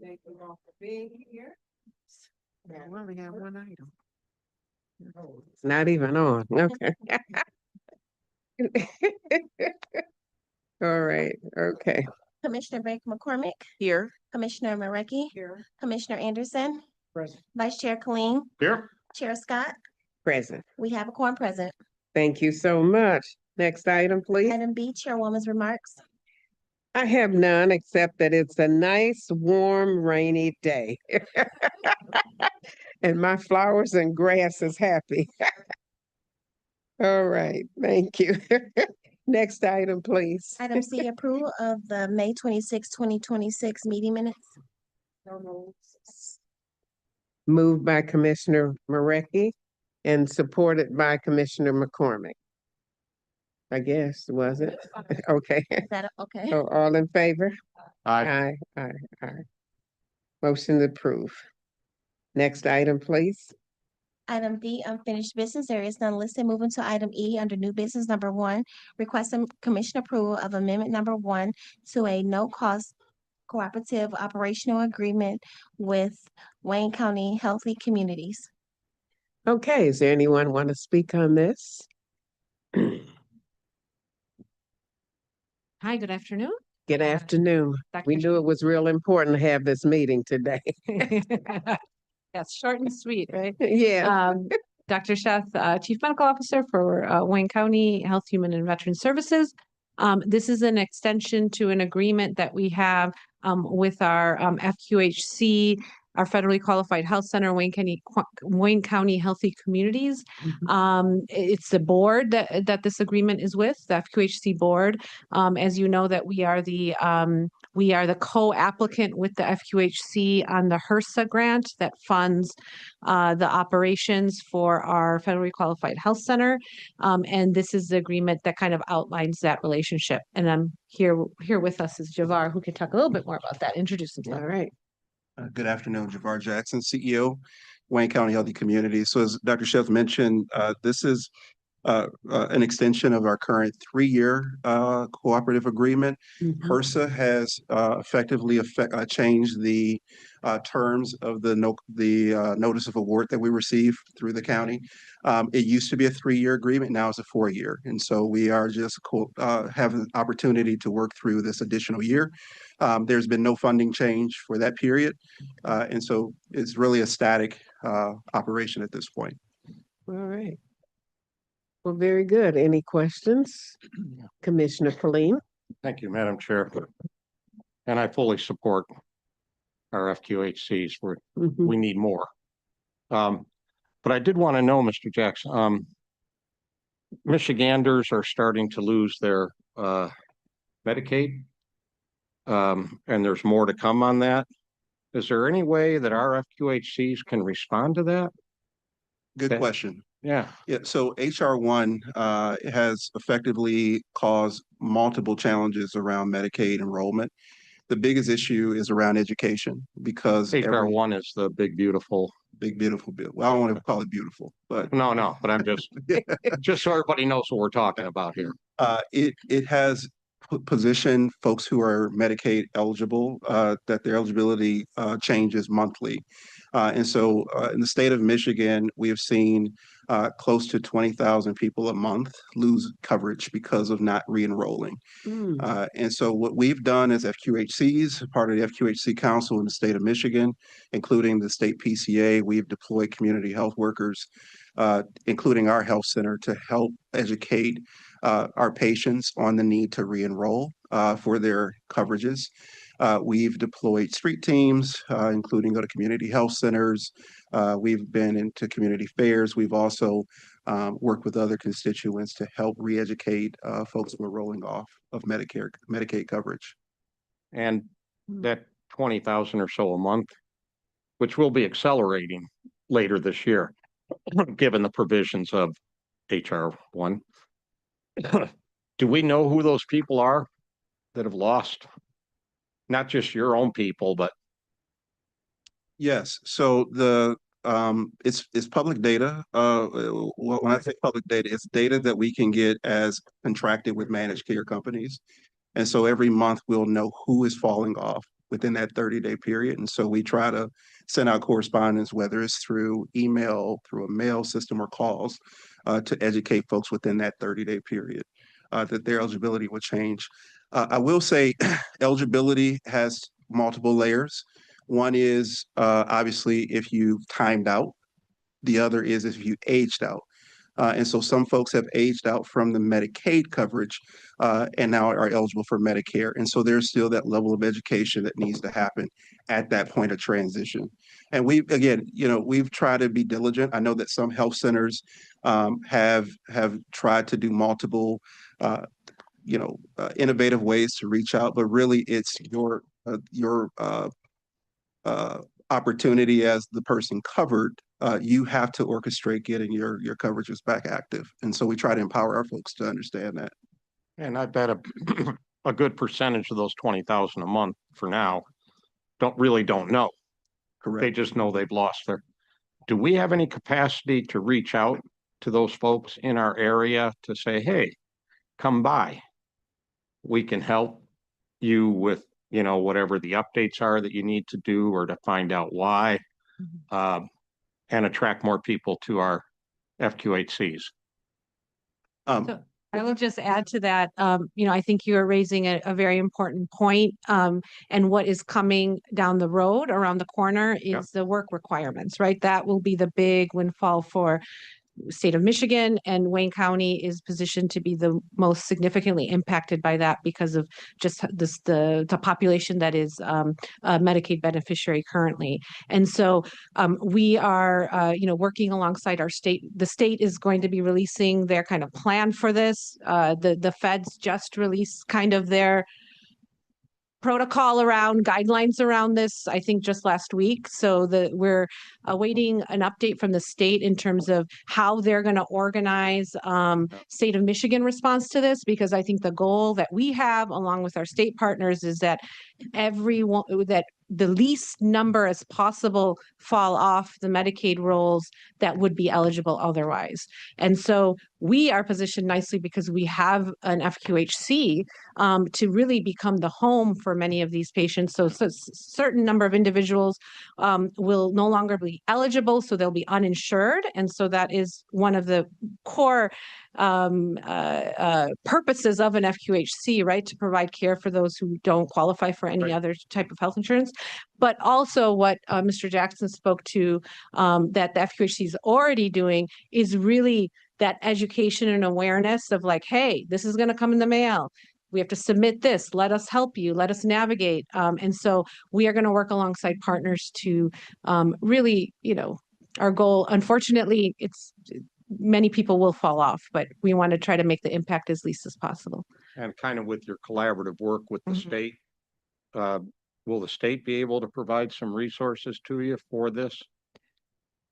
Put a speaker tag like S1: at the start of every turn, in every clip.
S1: Thank you all for being here.
S2: We only got one item. It's not even on. Okay. All right. Okay.
S3: Commissioner Baker McCormick,
S2: Here.
S3: Commissioner Marecki,
S1: Here.
S3: Commissioner Anderson,
S1: Present.
S3: Vice Chair Colleen,
S4: Here.
S3: Chair Scott.
S2: Present.
S3: We have a quorum present.
S2: Thank you so much. Next item, please.
S3: Item B, Chairwoman's remarks.
S2: I have none except that it's a nice, warm, rainy day. And my flowers and grass is happy. All right. Thank you. Next item, please.
S3: Item C, approval of the May 26, 2026 meeting minutes.
S1: No rules.
S2: Moved by Commissioner Marecki and supported by Commissioner McCormick. I guess, was it? Okay.
S3: Is that okay?
S2: So all in favor?
S4: Aye.
S2: Aye. Motion approved. Next item, please.
S3: Item D, unfinished business. There is none listed. Moving to item E under new business number 1, requesting commission approval of amendment number 1 to a no-cost cooperative operational agreement with Wayne County Healthy Communities.
S2: Okay, is there anyone want to speak on this?
S5: Hi, good afternoon.
S2: Good afternoon.
S5: Dr.
S2: We knew it was real important to have this meeting today.
S5: Yes, short and sweet, right?
S2: Yeah.
S5: Dr. Sheth, Chief Medical Officer for Wayne County Health, Human and Veteran Services. This is an extension to an agreement that we have with our FQHC, our federally qualified health center, Wayne County Healthy Communities. It's the board that this agreement is with, the FQHC board. As you know, that we are the co-applicant with the FQHC on the HRSA grant that funds the operations for our federally qualified health center. And this is the agreement that kind of outlines that relationship. And I'm here with us is Javar, who can talk a little bit more about that. Introduce himself.
S2: All right.
S6: Good afternoon, Javar Jackson, CEO, Wayne County Healthy Community. So as Dr. Sheff mentioned, this is an extension of our current 3-year cooperative agreement. HRSA has effectively changed the terms of the notice of award that we receive through the county. It used to be a 3-year agreement, now it's a 4-year. And so we are just having an opportunity to work through this additional year. There's been no funding change for that period. And so it's really a static operation at this point.
S2: All right. Well, very good. Any questions? Commissioner Colleen?
S4: Thank you, Madam Chair. And I fully support our FQHCs. We need more. But I did want to know, Mr. Jackson, Michiganders are starting to lose their Medicaid, and there's more to come on that. Is there any way that our FQHCs can respond to that?
S6: Good question.
S4: Yeah.
S6: Yeah, so HR 1 has effectively caused multiple challenges around Medicaid enrollment. The biggest issue is around education because
S4: HR 1 is the big beautiful
S6: bill. Well, I don't want to call it beautiful, but
S4: no, but I'm just so everybody knows what we're talking about here.
S6: It has positioned folks who are Medicaid eligible that their eligibility changes monthly. And so in the state of Michigan, we have seen close to 20,000 people a month lose coverage because of not re-enrolling. And so what we've done as FQHCs, part of the FQHC Council in the state of Michigan, including the state PCA, we've deployed community health workers, including our health center, to help educate our patients on the need to re-enroll for their coverages. We've deployed street teams, including go to community health centers. We've been into community fairs. We've also worked with other constituents to help re-educate folks who are rolling off of Medicaid coverage.
S4: And that 20,000 or so a month, which will be accelerating later this year, given the provisions of HR 1. Do we know who those people are that have lost? Not just your own people, but
S6: yes. So it's public data. When I say public data, it's data that we can get as contracted with managed care companies. And so every month we'll know who is falling off within that 30-day period. And so we try to send out correspondence, whether it's through email, through a mail system, or calls, to educate folks within that 30-day period that their eligibility will change. I will say eligibility has multiple layers. One is obviously if you've timed out. The other is if you aged out. And so some folks have aged out from the Medicaid coverage and now are eligible for Medicare. And so there's still that level of education that needs to happen at that point of transition. And we've tried to be diligent. I know that some health centers have tried to do multiple, innovative ways to reach out, but really it's your opportunity as the person covered. You have to orchestrate getting your coverages back active. And so we try to empower our folks to understand that.
S4: And I bet a good percentage of those 20,000 a month for now don't know. They
S6: Correct.
S4: just know they've lost their. Do we have any capacity to reach out to those folks in our area to say, hey, come by. We can help you with, whatever the updates are that you need to do or to find out why, and attract more people to our FQHCs.
S5: So I will just add to that, I think you are raising a very important point. And what is coming down the road around the corner is the work requirements, right? That will be the big windfall for state of Michigan, and Wayne County is positioned to be the most significantly impacted by that because of just the population that is a Medicaid beneficiary currently. And so we are working alongside our state. The state is going to be releasing their kind of plan for this. The feds just released kind of their protocol around guidelines around this, I think just last week. So we're awaiting an update from the state in terms of how they're going to organize state of Michigan response to this, because I think the goal that we have along with our state partners is that that the least number as possible fall off the Medicaid rolls that would be eligible otherwise. And so we are positioned nicely because we have an FQHC to really become the home for many of these patients. So certain number of individuals will no longer be eligible, so they'll be uninsured. And so that is one of the core purposes of an FQHC, right? To provide care for those who don't qualify for any other type of health insurance. But also what Mr. Jackson spoke to that the FQHC is already doing is really that education and awareness of like, hey, this is going to come in the mail. We have to submit this. Let us help you. Let us navigate. And so we are going to work alongside partners to really, our goal, unfortunately, many people will fall off, but we want to try to make the impact as least as possible.
S4: And kind of with your collaborative work with the state, will the state be able to provide some resources to you for this?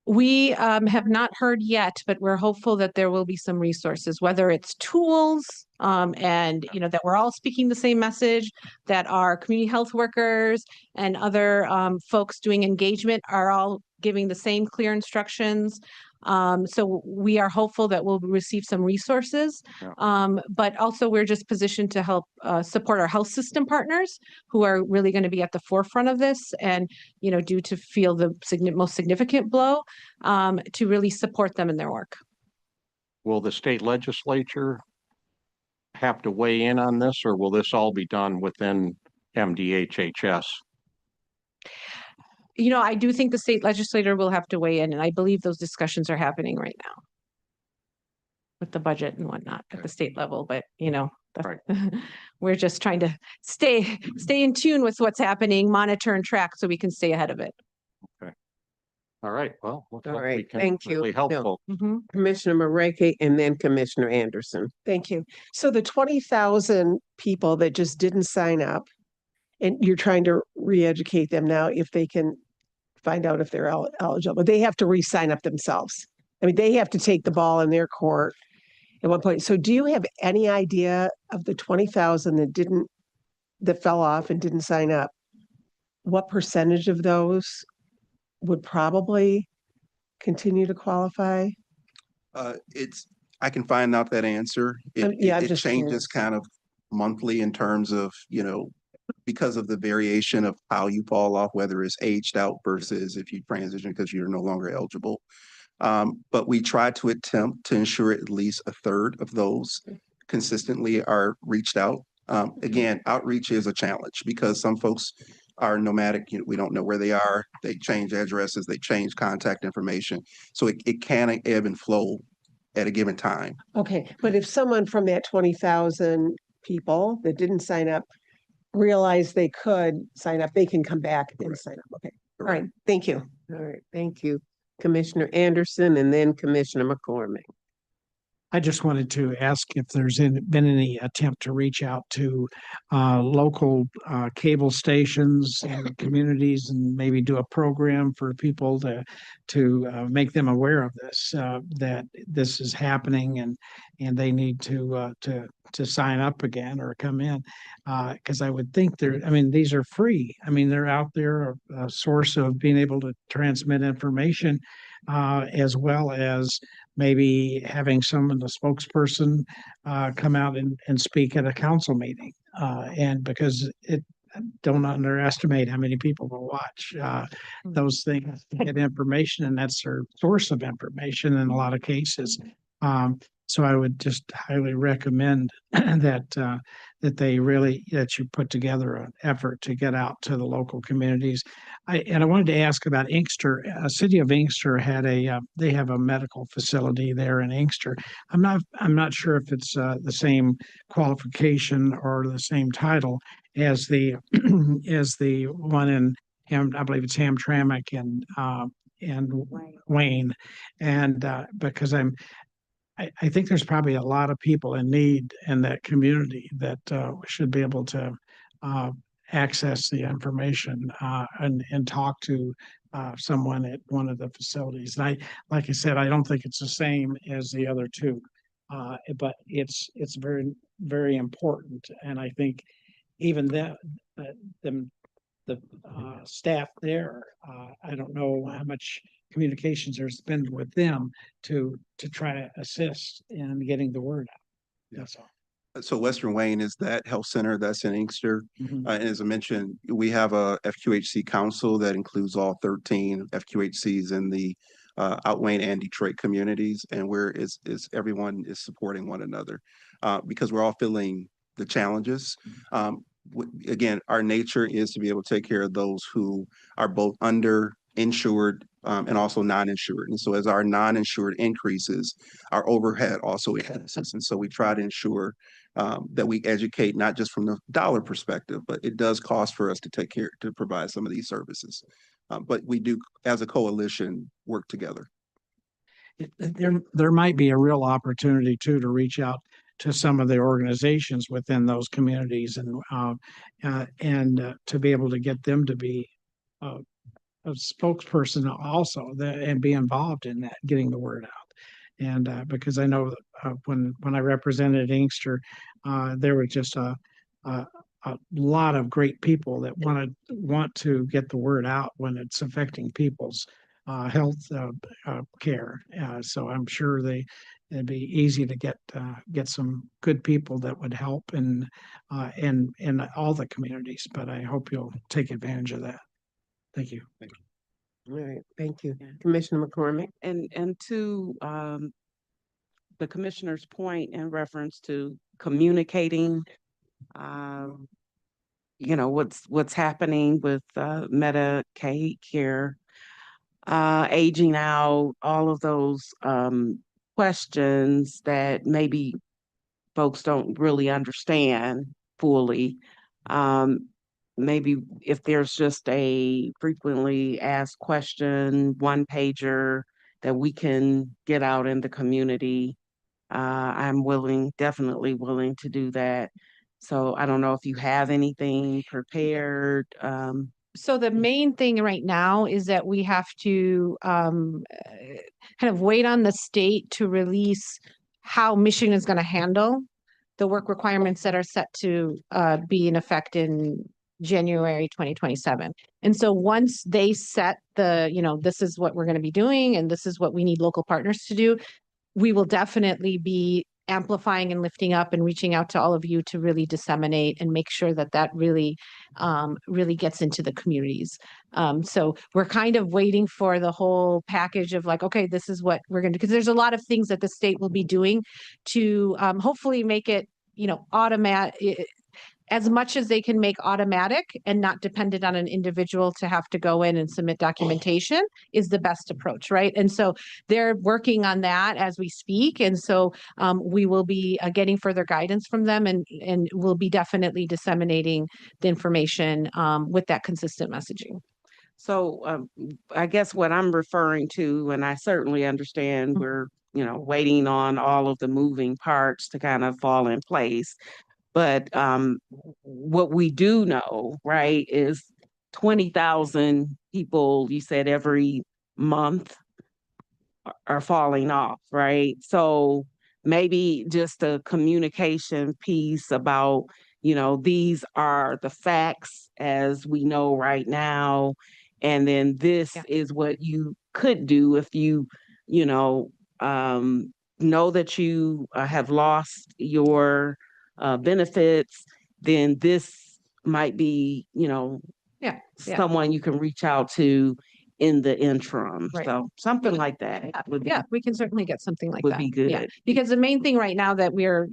S5: We have not heard yet, but we're hopeful that there will be some resources, whether it's tools and, that we're all speaking the same message, that our community health workers and other folks doing engagement are all giving the same clear instructions. So we are hopeful that we'll receive some resources, but also we're just positioned to help support our health system partners who are really going to be at the forefront of this and, due to feel the most significant blow, to really support them in their work.
S4: Will the state legislature have to weigh in on this, or will this all be done within MDHHS?
S5: I do think the state legislator will have to weigh in, and I believe those discussions are happening right now with the budget and whatnot at the state level. But, we're just trying to stay in tune with what's happening, monitor and track so we can stay ahead of it.
S4: Okay. All right. Well,
S2: All right. Thank you.
S4: Really helpful.
S2: Commissioner Mareki and then Commissioner Anderson.
S7: Thank you. So the 20,000 people that just didn't sign up, and you're trying to re-educate them now if they can find out if they're eligible, but they have to re-sign up themselves. I mean, they have to take the ball in their court at one point. So do you have any idea of the 20,000 that fell off and didn't sign up? What percentage of those would probably continue to qualify?
S6: I can find out that answer. It
S7: just
S6: changes
S7: curious.
S6: kind of monthly in terms of, because of the variation of how you fall off, whether it's aged out versus if you transition because you're no longer eligible. But we try to attempt to ensure at least a third of those consistently are reached out. Again, outreach is a challenge because some folks are nomadic. We don't know where they are. They change addresses, they change contact information. So it can ebb and flow at a given time.
S7: Okay, but if someone from that 20,000 people that didn't sign up realize they could sign up, they can come back and
S6: Correct.
S7: sign up. Okay, all right, thank you.
S2: All right, thank you. Commissioner Anderson and then Commissioner McCormick.
S8: I just wanted to ask if there's been any attempt to reach out to local cable stations and communities and maybe do a program for people to make them aware of this, that this is happening and they need to sign up again or come in. Because I would think these are free. I mean, they're out there, a source of being able to transmit information, as well as maybe having someone, the spokesperson, come out and speak at a council meeting. And because don't underestimate how many people will watch those things to get information, and that's their source of information in a lot of cases. So I would just highly recommend that that you put together an effort to get out to the local communities. I wanted to ask about Inkster. City of Inkster had they have a medical facility there in Inkster. I'm not sure if it's the same qualification or the same title as the as the one in I believe it's Hamtramck and Wayne, and because I think there's probably a lot of people in need in that community that should be able to access the information and talk to someone at one of the facilities. And like I said, I don't think it's the same as the other two, but it's very, very important. And I think even the staff there, I don't know how much communications there's been with them to try to assist in getting the word out. That's all.
S6: So Western Wayne is that health center that's in Inkster.
S8: Mhm.
S6: And as I mentioned, we have a FQHC council that includes all 13 FQHCs in the Out Wayne and Detroit communities, and where everyone is supporting one another because we're all feeling the challenges. Again, our nature is to be able to take care of those who are both underinsured and also non-insured. And so as our non-insured increases, our overhead also increases. And so we try to ensure that we educate not just from the dollar perspective, but it does cost for us to provide some of these services. But we do, as a coalition, work together.
S8: There might be a real opportunity too to reach out to some of the organizations within those communities and to be able to get them to be a spokesperson also and be involved in that, getting the word out. And because I know when I represented Inkster, there was just a lot of great people that want to get the word out when it's affecting people's health care. So I'm sure it'd be easy to get some good people that would help in all the communities. But I hope you'll take advantage of that. Thank you.
S2: All right, thank you. Commissioner McCormick.
S1: And to the commissioner's point in reference to communicating, what's happening with Medicaid care, aging out, all of those questions that maybe folks don't really understand fully. Maybe if there's just a frequently asked question, one pager that we can get out in the community, I'm definitely willing to do that. So I don't know if you have anything prepared.
S5: So the main thing right now is that we have to kind of wait on the state to release how Michigan is going to handle the work requirements that are set to be in effect in January 2027. And so once they set this is what we're going to be doing and this is what we need local partners to do, we will definitely be amplifying and lifting up and reaching out to all of you to really disseminate and make sure that that really, really gets into the communities. So we're kind of waiting for the whole package of like, okay, this is what we're going to, because there's a lot of things that the state will be doing to hopefully make it, automatic, as much as they can make automatic and not dependent on an individual to have to go in and submit documentation is the best approach, right? And so they're working on that as we speak. And so we will be getting further guidance from them, and we'll be definitely disseminating the information with that consistent messaging.
S1: So I guess what I'm referring to, and I certainly understand we're, waiting on all of the moving parts to kind of fall in place. But what we do know, right, is 20,000 people, you said every month are falling off, right? So maybe just a communication piece about, these are the facts as we know right now. And then this
S5: Yeah.
S1: is what you could do if you, you know that you have lost your benefits, then this might be,
S5: Yeah.
S1: someone you can reach out to in the interim.
S5: Right.
S1: So something like that would be,
S5: Yeah, we can certainly get something like
S1: would
S5: that.
S1: be
S5: Yeah,
S1: good.
S5: because the main thing right now that we're,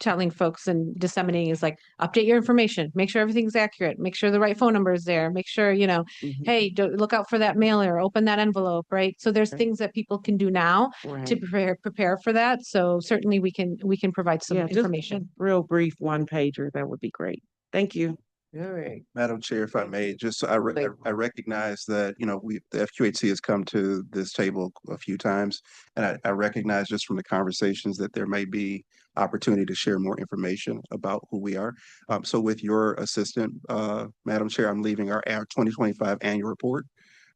S5: telling folks and disseminating is like, update your information, make sure everything's accurate, make sure the right phone number is there, make sure,
S1: Mhm.
S5: hey, look out for that mailer, open that envelope, right? So there's
S1: Right.
S5: things that people can do now to
S1: Right.
S5: prepare for that. So certainly we can provide some
S1: Yeah, just
S5: information.
S1: real brief one pager. That would be great. Thank you.
S2: All right.
S6: Madam Chair, if I may, just so I recognize that, the FQHC has come to this table a few times. And I recognize just from the conversations that there may be opportunity to share more information about who we are. So with your assistant, Madam Chair, I'm leaving our 2025 annual report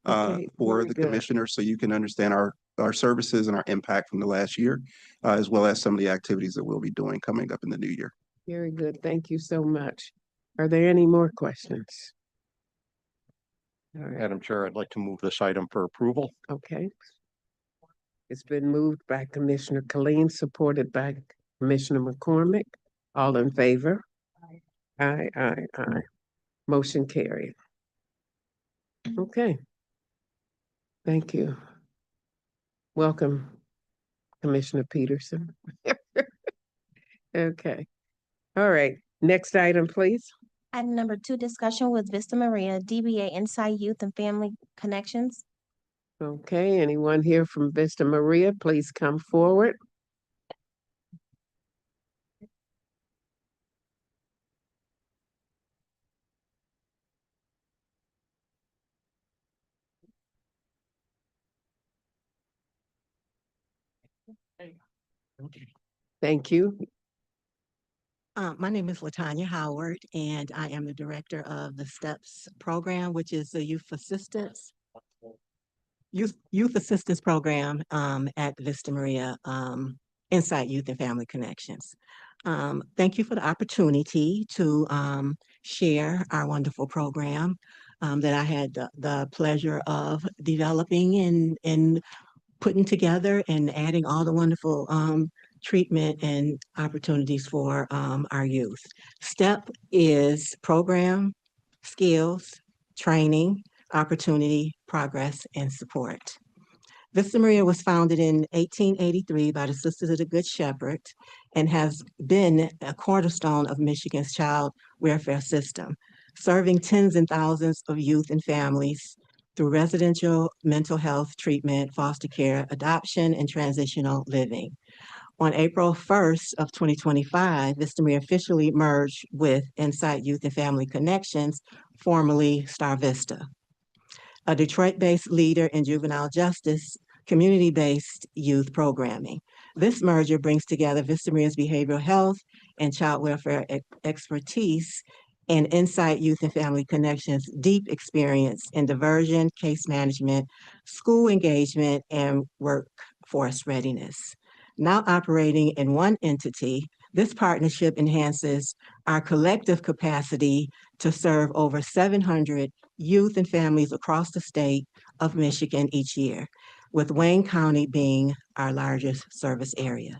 S2: Okay,
S6: for
S2: very
S6: the
S2: good.
S6: commissioner, so you can understand our services and our impact from the last year, as well as some of the activities that we'll be doing coming up in the new year.
S2: Very good. Thank you so much. Are there any more questions? All right,
S4: Madam Chair, I'd like to move this item for approval.
S2: okay. It's been moved by Commissioner Colleen, supported by Commissioner McCormick. All in favor? Aye, aye, aye. Motion carried. Okay. Thank you. Welcome, Commissioner Peterson. Okay. All right. Next item, please.
S3: Item number 2, discussion with Vista Maria, DBA Inside Youth and Family Connections.
S2: Okay, anyone here from Vista Maria, please come forward. Thank you.
S9: My name is Latanya Howard, and I am the director of the STEPS program, which is the youth assistance program at Vista Maria, Insight Youth and Family Connections. Thank you for the opportunity to share our wonderful program that I had the pleasure of developing and putting together and adding all the wonderful treatment and opportunities for our youth. STEP is program, skills, training, opportunity, progress, and support. Vista Maria was founded in 1883 by the Sisters of the Good Shepherd and has been a cornerstone of Michigan's child welfare system, serving tens and thousands of youth and families through residential mental health treatment, foster care, adoption, and transitional living. On April 1st of 2025, Vista Maria officially merged with Insight Youth and Family Connections, formerly Star Vista, a Detroit-based leader in juvenile justice, community-based youth programming. This merger brings together Vista Maria's behavioral health and child welfare expertise and Insight Youth and Family Connections' deep experience in diversion, case management, school engagement, and workforce readiness. Now operating in one entity, this partnership enhances our collective capacity to serve over 700 youth and families across the state of Michigan each year, with Wayne County being our largest service area.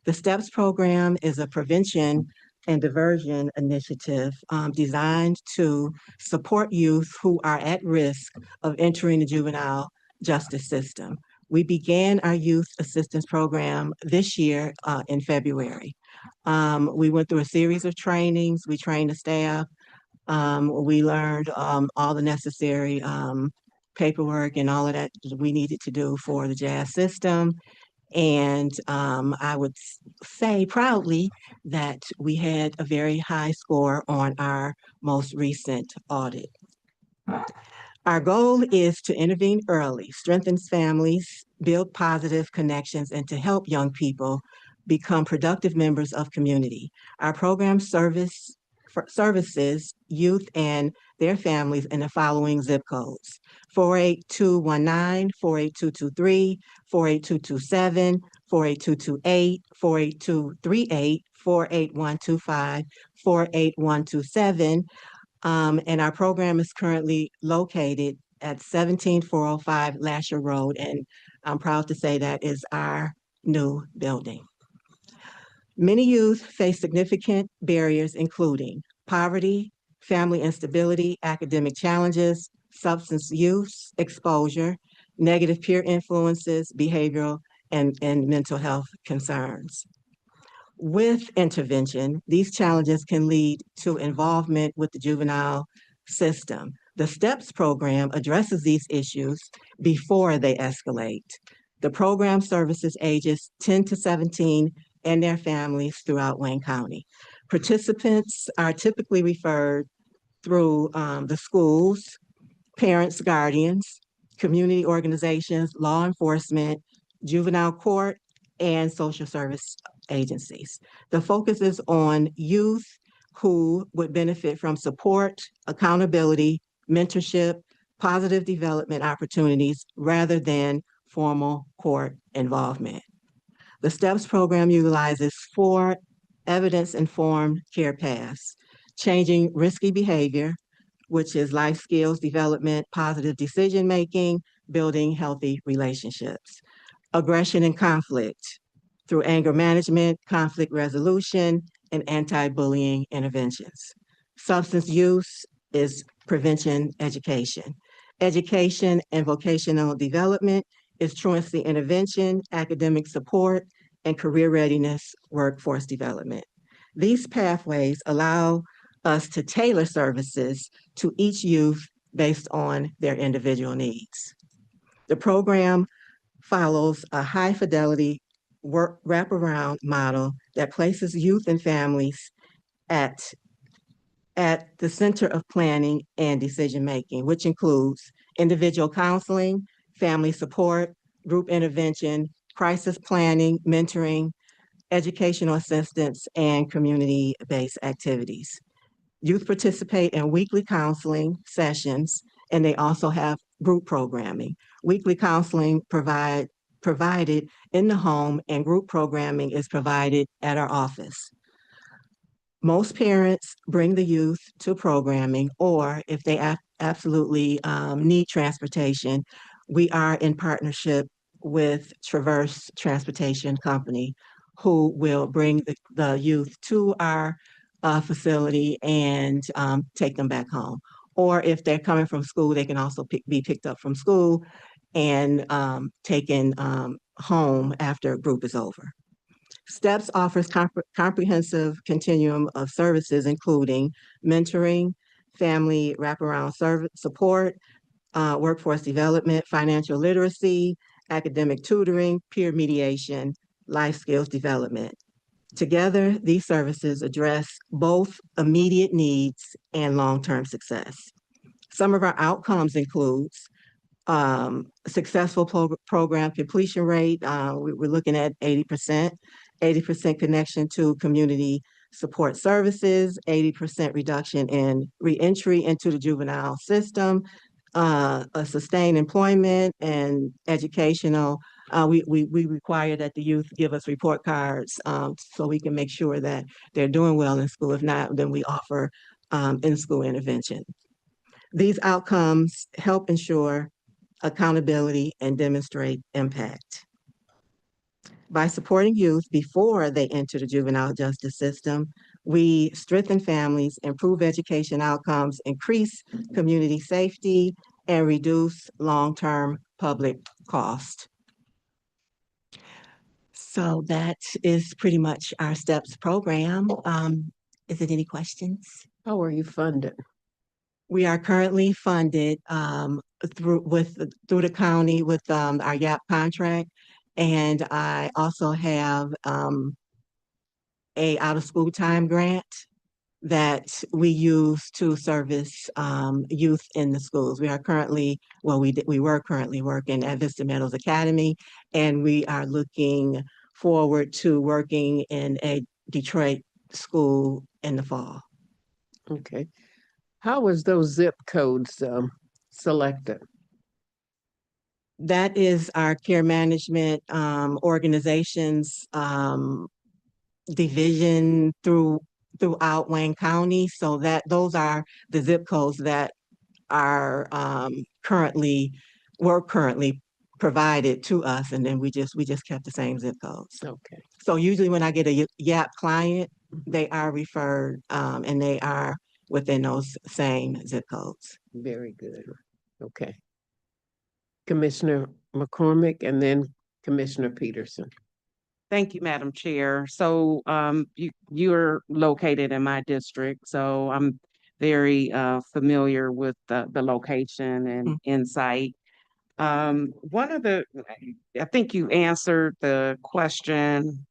S9: The STEPS program is a prevention and diversion initiative designed to support youth who are at risk of entering the juvenile justice system. We began our youth assistance program this year in February. We went through a series of trainings. We trained the staff. We learned all the necessary paperwork and all of that we needed to do for the JAS system. And I would say proudly that we had a very high score on our most recent audit. Our goal is to intervene early, strengthen families, build positive connections, and to help young people become productive members of community. Our program services youth and their families in the following zip codes: 48219, 48223, 48227, 48228, 48238, 48125, 48127. And our program is currently located at 17405 Lasher Road, and I'm proud to say that is our new building. Many youth face significant barriers, including poverty, family instability, academic challenges, substance use exposure, negative peer influences, behavioral and mental health concerns. With intervention, these challenges can lead to involvement with the juvenile system. The STEPS program addresses these issues before they escalate. The program services ages 10 to 17 and their families throughout Wayne County. Participants are typically referred through the schools, parents, guardians, community organizations, law enforcement, juvenile court, and social service agencies. The focus is on youth who would benefit from support, accountability, mentorship, positive development opportunities rather than formal court involvement. The STEPS program utilizes 4 evidence-informed care paths: changing risky behavior, which is life skills development, positive decision-making, building healthy relationships; aggression and conflict through anger management, conflict resolution, and anti-bullying interventions. Substance use is prevention education. Education and vocational development is truancy intervention, academic support, and career readiness workforce development. These pathways allow us to tailor services to each youth based on their individual needs. The program follows a high fidelity work wraparound model that places youth and families at the center of planning and decision-making, which includes individual counseling, family support, group intervention, crisis planning, mentoring, educational assistance, and community-based activities. Youth participate in weekly counseling sessions, and they also have group programming. Weekly counseling provided in the home, and group programming is provided at our office. Most parents bring the youth to programming, or if they absolutely need transportation, we are in partnership with Traverse Transportation Company, who will bring the youth to our facility and take them back home. Or if they're coming from school, they can also be picked up from school and taken home after group is over. STEPS offers comprehensive continuum of services, including mentoring, family wraparound support, workforce development, financial literacy, academic tutoring, peer mediation, life skills development. Together, these services address both immediate needs and long-term success. Some of our outcomes includes successful program completion rate. We're looking at 80%, 80% connection to community support services, 80% reduction in reentry into the juvenile system, a sustained employment and educational. We require that the youth give us report cards so we can make sure that they're doing well in school. If not, then we offer in-school intervention. These outcomes help ensure accountability and demonstrate impact. By supporting youth before they enter the juvenile justice system, we strengthen families, improve education outcomes, increase community safety, and reduce long-term public cost. So that is pretty much our STEPS program. Is it any questions?
S2: How are you funded?
S9: We are currently funded through the county with our YAP contract. And I also have a out-of-school time grant that we use to service youth in the schools. We are currently, we were currently working at Vista Meadows Academy, and we are looking forward to working in a Detroit school in the fall.
S2: Okay. How was those zip codes selected?
S9: That is our care management organization's division throughout Wayne County. So that those are the zip codes that are currently provided to us, and then we just kept the same zip codes.
S2: Okay,
S9: So usually when I get a YAP client, they are referred and they are within those same zip codes.
S2: very good. Okay. Commissioner McCormick and then Commissioner Peterson.
S1: Thank you, Madam Chair. So you're located in my district, so I'm very familiar with the location and insight. One of the, I think you answered the question.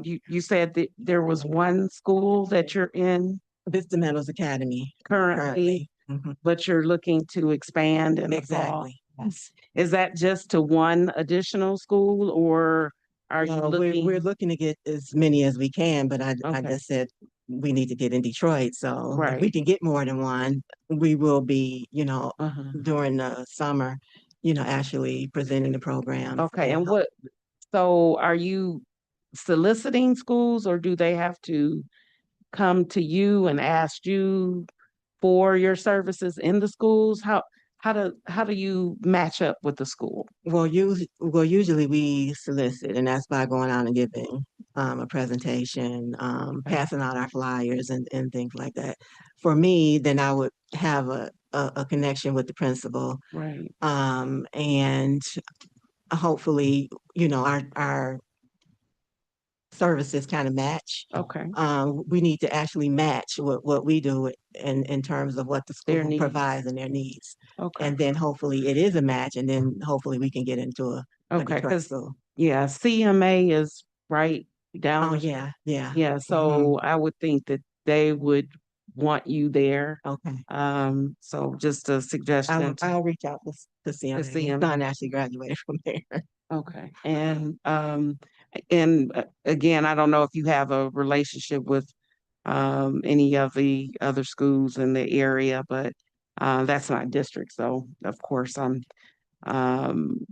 S1: You said that there was one school that you're in
S9: Vista Meadows Academy
S1: currently,
S9: Mhm.
S1: but you're looking to expand in the fall.
S9: Exactly. Yes.
S1: Is that just to one additional school, or are you looking?
S9: We're looking to get as many as we can, but I
S1: Okay.
S9: just said we need to get in Detroit. So if we
S1: Right.
S9: can get more than one, we will be,
S1: Uh-huh.
S9: during the summer, actually presenting the program.
S1: Okay, and so are you soliciting schools, or do they have to come to you and ask you for your services in the schools? How do you match up with the school?
S9: Usually we solicit, and that's by going out and giving a presentation, passing out our flyers and things like that. For me, then I would have a connection with the principal,
S1: Right.
S9: and hopefully, our services kind of match.
S1: Okay.
S9: We need to actually match what we do in terms of what the
S1: Their
S9: school
S1: needs.
S9: provides and their needs.
S1: Okay.
S9: And then hopefully it is a match, and then hopefully we can get into a
S1: Okay,
S9: Detroit
S1: because
S9: school.
S1: yeah, CMA is right down.
S9: Oh,
S1: the street.
S9: yeah, yeah.
S1: Yeah, so I would think that they would want you there.
S9: Okay.
S1: So just a suggestion
S9: I'll reach out to CMA. My
S1: CMA.
S9: son actually graduated from there.
S1: Okay, and again, I don't know if you have a relationship with any of the other schools in the area, but that's my district, so of course I'm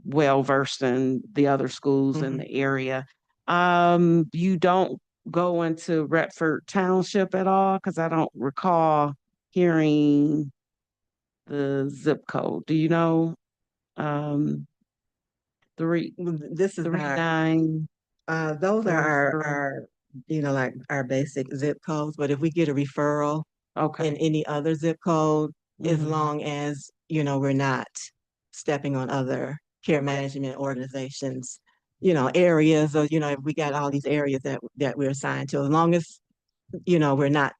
S1: well versed in the other schools in the area. You don't go into Retford Township at all? Because I don't recall hearing the zip code. Do you know? Three
S9: This is
S1: three nine.
S9: those are
S1: 4
S9: our, like our basic zip codes, but if we get a referral in
S1: Okay.
S9: any other zip code, as
S1: Mhm.
S9: long as, we're not stepping on other care management organizations, areas, or, if we got all these areas that we're assigned to, as long as, we're not,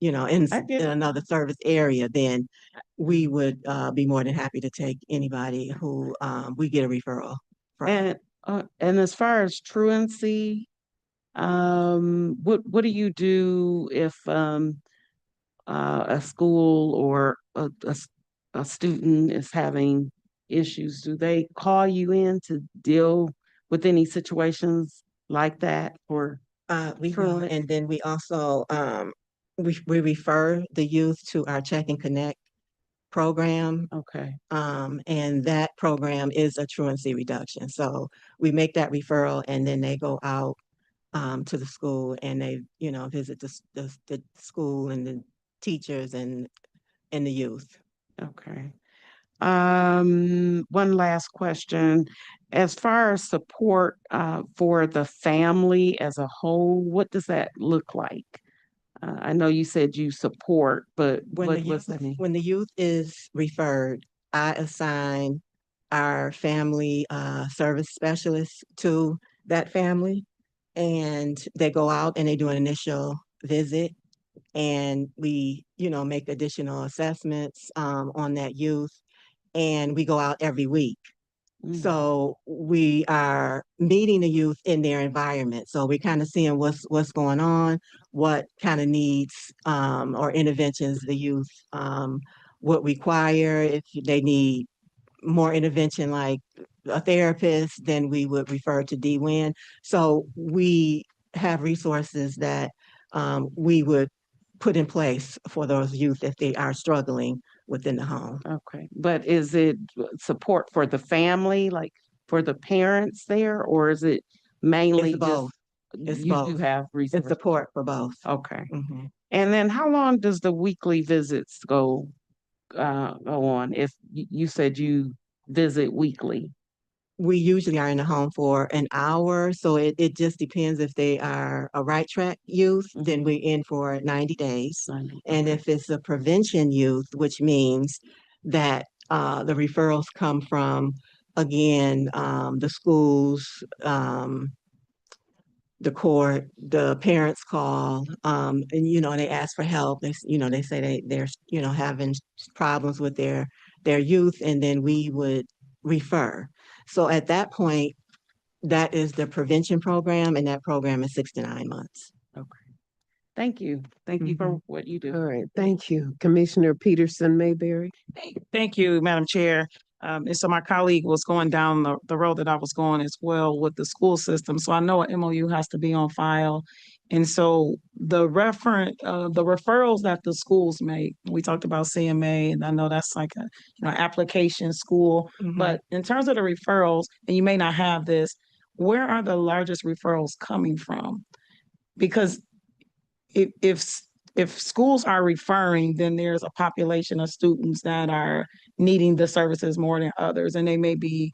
S1: I get
S9: in
S1: it.
S9: another service area, then we would be more than happy to take anybody who we get a referral from.
S1: And as far as truancy, what do you do if a school or a student is having issues? Do they call you in to deal with any situations like that? Or
S9: We do,
S1: truant?
S9: and then we also we refer the youth to our Check and Connect program.
S1: Okay.
S9: And that program is a truancy reduction. So we make that referral, and then they go out to the school, and they, visit the school and the teachers and the youth.
S1: Okay. One last question. As far as support for the family as a whole, what does that look like? I know you said you support, but
S9: When the
S1: what
S9: youth,
S1: that mean?
S9: when the youth is referred, I assign our family service specialists to that family. And they go out and they do an initial visit. And we, make additional assessments on that youth. And we go out every week.
S1: Mm,
S9: So we are meeting the youth in their environment. So we're kind of seeing what's going on, what kind of needs or interventions the youth would require. If they need more intervention like a therapist, then we would refer to DWIN. So we have resources that we would put in place for those youth if they are struggling within the home.
S1: Okay, but is it support for the family, like for the parents there, or is it mainly
S9: It's
S1: just
S9: both. It's
S1: you do
S9: both.
S1: have
S9: It's
S1: resources?
S9: support for both.
S1: Okay.
S9: Mhm.
S1: And then how long does the weekly visits go on? If you said you visit weekly.
S9: We usually are in the home for an hour, so it just depends if they are a right track youth, then we're in for 90 days.
S1: 90,
S9: And
S1: okay.
S9: if it's a prevention youth, which means that the referrals come from, again, the schools, the court, the parents call, and they ask for help. They say they're having problems with their youth, and then we would refer. So at that point, that is the prevention program, and that program is 6 to 9 months.
S1: Okay. Thank you. Thank you for what you do.
S2: All right, thank you. Commissioner Peterson Mayberry.
S10: Thank you, Madam Chair. And so my colleague was going down the road that I was going as well with the school system. So I know an MOU has to be on file. And so the referrals that the schools make, we talked about CMA, and I know that's like a, application school.
S9: Mhm.
S10: But in terms of the referrals, and you may not have this, where are the largest referrals coming from? Because if schools are referring, then there's a population of students that are needing the services more than others, and they may be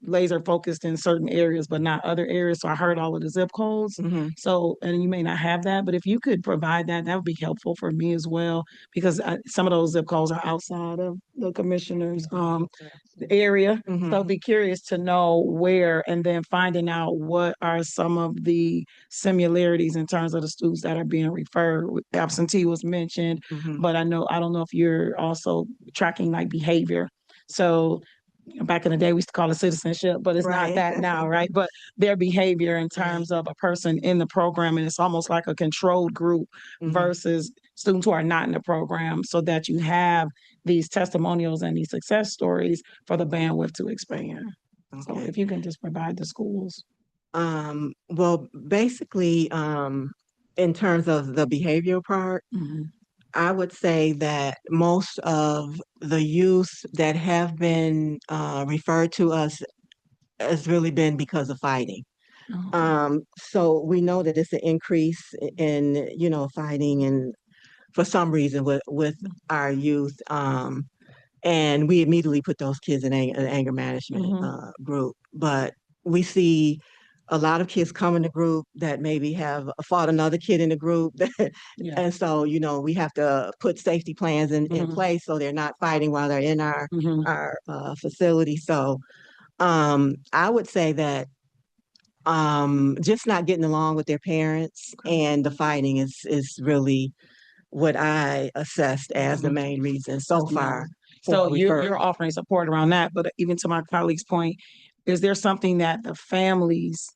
S10: laser focused in certain areas, but not other areas. So I heard all of the zip codes.
S9: Mhm.
S10: So, and you may not have that, but if you could provide that, that would be helpful for me as well, because some of those zip codes are outside of the commissioner's area. So
S9: Mhm.
S10: I'd be curious to know where, and then finding out what are some of the similarities in terms of the students that are being referred. Absentee was mentioned,
S9: Mhm.
S10: but I don't know if you're also tracking like behavior. So back in the day, we used to call it citizenship, but it's not
S9: Right.
S10: that now, right? But their behavior in terms of a person in the program, and it's almost like a controlled group
S9: Mhm.
S10: versus students who are not in the program, so that you have these testimonials and these success stories for the bandwidth to expand. So
S9: Okay.
S10: if you can just provide the schools.
S9: Well, basically, in terms of the behavioral part,
S10: Mhm.
S9: I would say that most of the youth that have been referred to us has really been because of fighting. So we know that it's an increase in, fighting and for some reason with our youth. And we immediately put those kids in an anger management
S10: Mhm.
S9: group. But we see a lot of kids come in the group that maybe have fought another kid in the group.
S10: Yeah.
S9: And so, we have to put safety plans in
S10: Mhm.
S9: place so they're not fighting while they're in
S10: Mhm.
S9: our facility. So I would say that just not getting along with their parents and the fighting is really what I assessed as the
S10: Mhm.
S9: main reason so
S10: Yes,
S9: far
S10: ma'am.
S9: for
S10: So you're
S9: referral.
S10: offering support around that, but even to my colleague's point, is there something that the families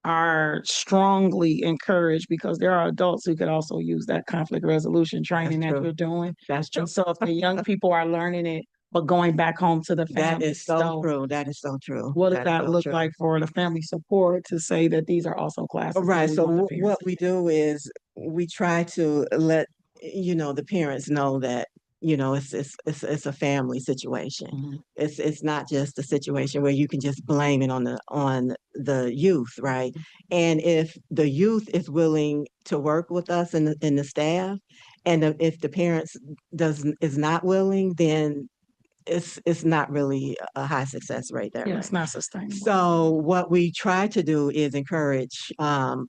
S10: are strongly encouraged, because there are adults who could also use that conflict resolution training that
S9: true.
S10: you're doing.
S9: That's true.
S10: And so if the young people are learning it, but going back home to the
S9: That
S10: family,
S9: is so
S10: so
S9: true. That is so true.
S10: what does
S9: That is
S10: that
S9: so
S10: look
S9: true.
S10: like for the family support to say that these are also classes that
S9: Right.
S10: we
S9: So
S10: want the parents
S9: what
S10: to
S9: we
S10: take?
S9: do is we try to let the parents know that it's a family situation.
S10: Mhm.
S9: It's not just a situation where you can just blame it on the youth, right? And if the youth is willing to work with us and the staff, and if the parents is not willing, then it's not really a high success rate that
S10: Yeah,
S9: way.
S10: it's not sustainable.
S9: So what we try to do is encourage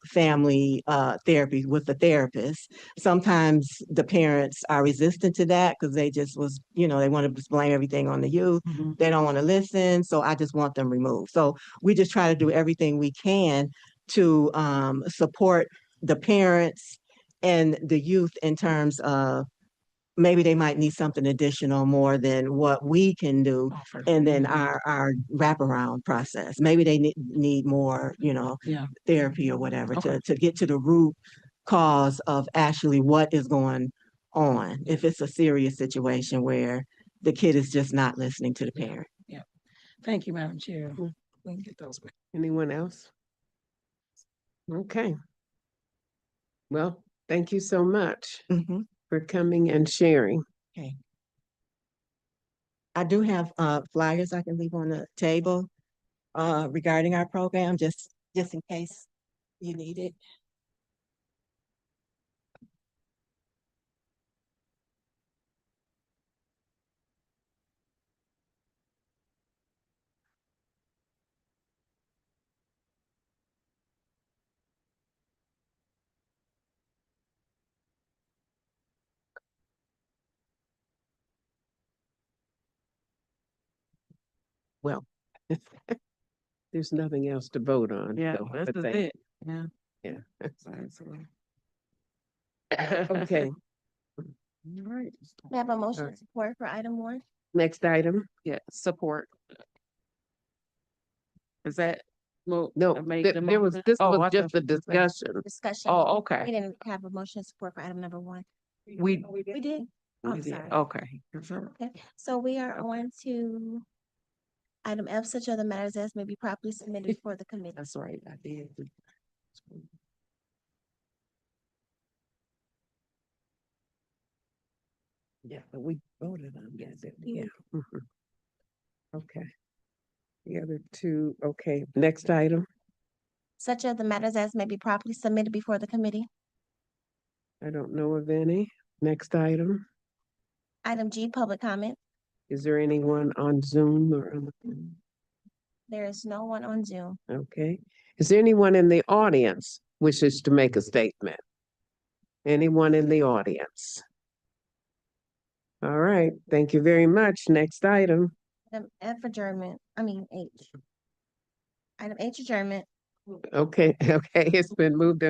S9: family therapy with the therapist. Sometimes the parents are resistant to that because they just was, they want to just blame everything on the youth.
S10: Mhm.
S9: They don't want to listen. So I just want them removed. So we just try to do everything we can to support the parents and the youth in terms of maybe they might need something additional more than what we can do.
S10: Offer.
S9: And then our wraparound process, maybe they need more,
S10: Yeah.
S9: therapy or whatever
S10: Okay.
S9: to get to the root cause of actually what is going on. If it's a serious situation where the kid is just not listening to the parent.
S10: Thank you, Madam Chair. We can get those.
S2: Anyone else? Okay. Well, thank you so much
S9: Mhm.
S2: for coming and sharing.
S9: Okay. I do have flyers I can leave on the table regarding our program, just in case you need it.
S2: Well, there's nothing else to vote on.
S1: Yeah,
S2: so,
S1: this
S2: but
S1: is
S2: thank-
S1: it. Yeah.
S2: Yeah.
S1: Okay.
S2: Okay.
S1: All right.
S3: We have a motion
S2: Alright.
S3: and support for item 1.
S2: Next item.
S1: Yeah, support. Is that? Well,
S2: No,
S1: I made
S2: th-
S1: the
S2: there was,
S1: motion?
S2: this
S1: Oh, I
S2: was just
S1: thought
S2: a
S1: you said-
S2: discussion.
S3: Discussion.
S1: Oh,
S3: We
S1: okay.
S3: didn't have a motion and support for item number 1.
S1: We,
S3: We did?
S1: we
S3: I'm
S1: did.
S3: sorry.
S1: Okay.
S3: Okay, so we are on to item F, such other matters as may be properly submitted before the committee.
S1: That's right. I did.
S2: Yeah, but we voted on that. didn't we? Yeah. Mhm. Okay. The other two, okay, next item.
S3: Such other matters as may be properly submitted before the committee.
S2: I don't know of any. Next item.
S3: Item G, public comment.
S2: Is there anyone on Zoom or on the phone?
S3: There is no one on Zoom.
S2: Okay. Is there anyone in the audience wishes to make a statement? Anyone in the audience? All right, thank you very much. Next item.
S3: Item F, adjournment, H. Item H, adjournment.
S2: Okay, okay, it's been moved and